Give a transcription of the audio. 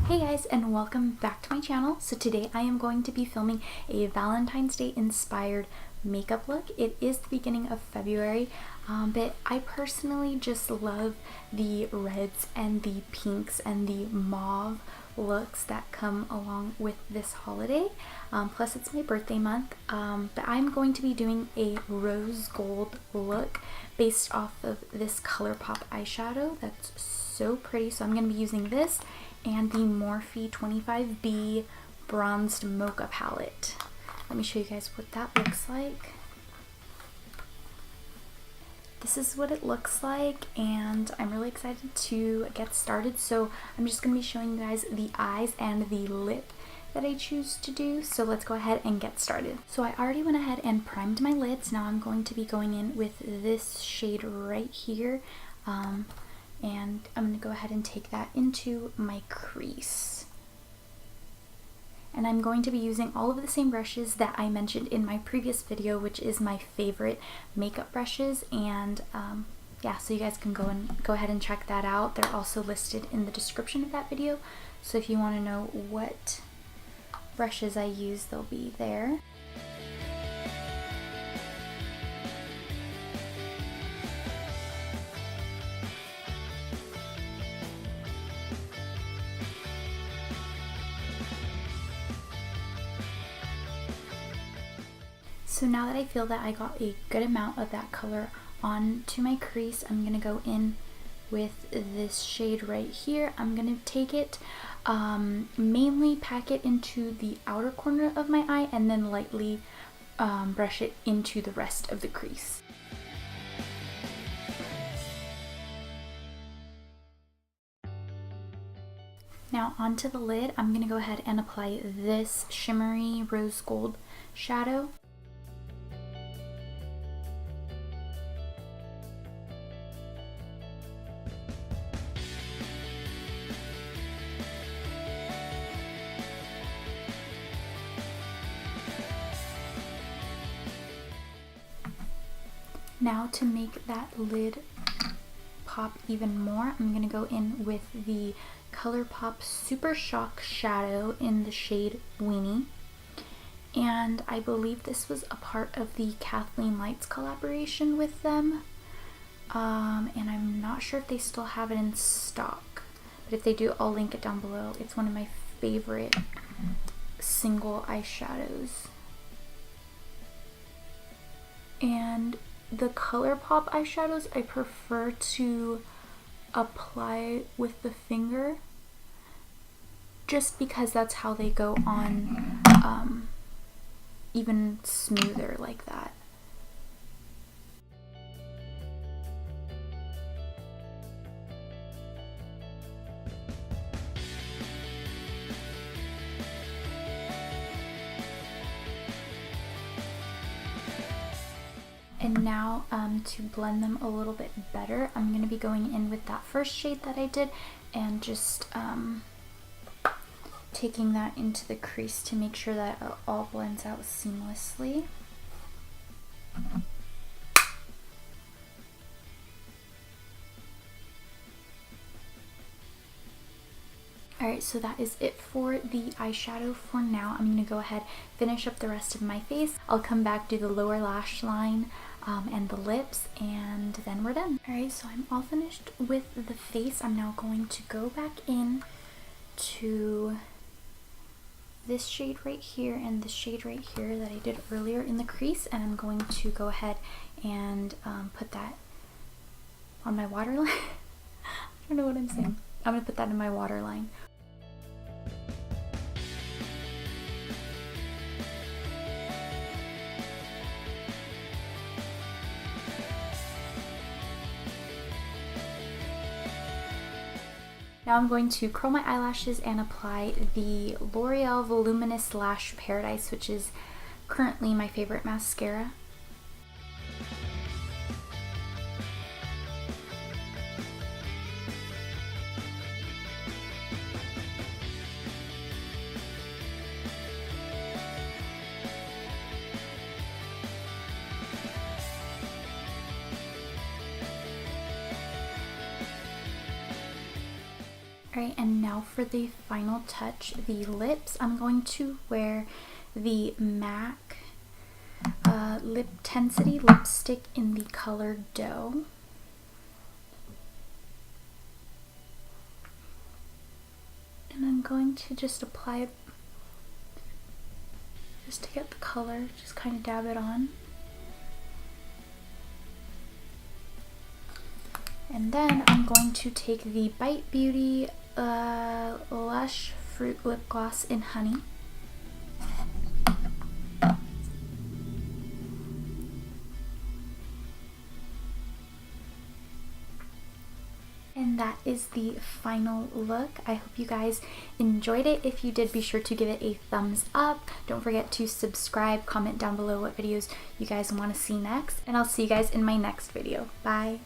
Hey guys, and welcome back to my channel. So today I am going to be filming a Valentine's Day inspired makeup look. It is the beginning of February, but I personally just love the reds and the pinks and the mauve looks that come along with this holiday. Plus it's my birthday month, but I'm going to be doing a rose gold look based off of this ColourPop eyeshadow that's so pretty. So I'm going to be using this and the Morphe 25B Bronzed Mocha palette. Let me show you guys what that looks like. This is what it looks like, and I'm really excited to get started. So I'm just going to be showing you guys the eyes and the lip that I choose to do. So let's go ahead and get started. So I already went ahead and primed my lids. Now I'm going to be going in with this shade right here. And I'm going to go ahead and take that into my crease. And I'm going to be using all of the same brushes that I mentioned in my previous video, which is my favorite makeup brushes. And yeah, so you guys can go ahead and check that out. They're also listed in the description of that video. So if you want to know what brushes I use, they'll be there. So now that I feel that I got a good amount of that color onto my crease, I'm going to go in with this shade right here. I'm going to take it, mainly pack it into the outer corner of my eye and then lightly brush it into the rest of the crease. Now onto the lid, I'm going to go ahead and apply this shimmery rose gold shadow. Now to make that lid pop even more, I'm going to go in with the ColourPop Super Shock Shadow in the shade Weenie. And I believe this was a part of the Kathleen Lights collaboration with them. And I'm not sure if they still have it in stock. But if they do, I'll link it down below. It's one of my favorite single eyeshadows. And the ColourPop eyeshadows I prefer to apply with the finger, just because that's how they go on even smoother like that. And now to blend them a little bit better, I'm going to be going in with that first shade that I did and just taking that into the crease to make sure that it all blends out seamlessly. Alright, so that is it for the eyeshadow for now. I'm going to go ahead, finish up the rest of my face. I'll come back, do the lower lash line and the lips, and then we're done. Alright, so I'm all finished with the face. I'm now going to go back in to this shade right here and this shade right here that I did earlier in the crease, and I'm going to go ahead and put that on my waterline. I don't know what I'm saying. I'm going to put that in my waterline. Now I'm going to curl my eyelashes and apply the L'Oreal Voluminous Lash Paradise, which is currently my favorite mascara. Alright, and now for the final touch, the lips. I'm going to wear the MAC Lip Tensity lipstick in the color Dough. And I'm going to just apply it just to get the color, just kind of dab it on. And then I'm going to take the Bite Beauty Lush Fruit Lip Gloss in Honey. And that is the final look. I hope you guys enjoyed it. If you did, be sure to give it a thumbs up. Don't forget to subscribe, comment down below what videos you guys want to see next, and I'll see you guys in my next video. Bye!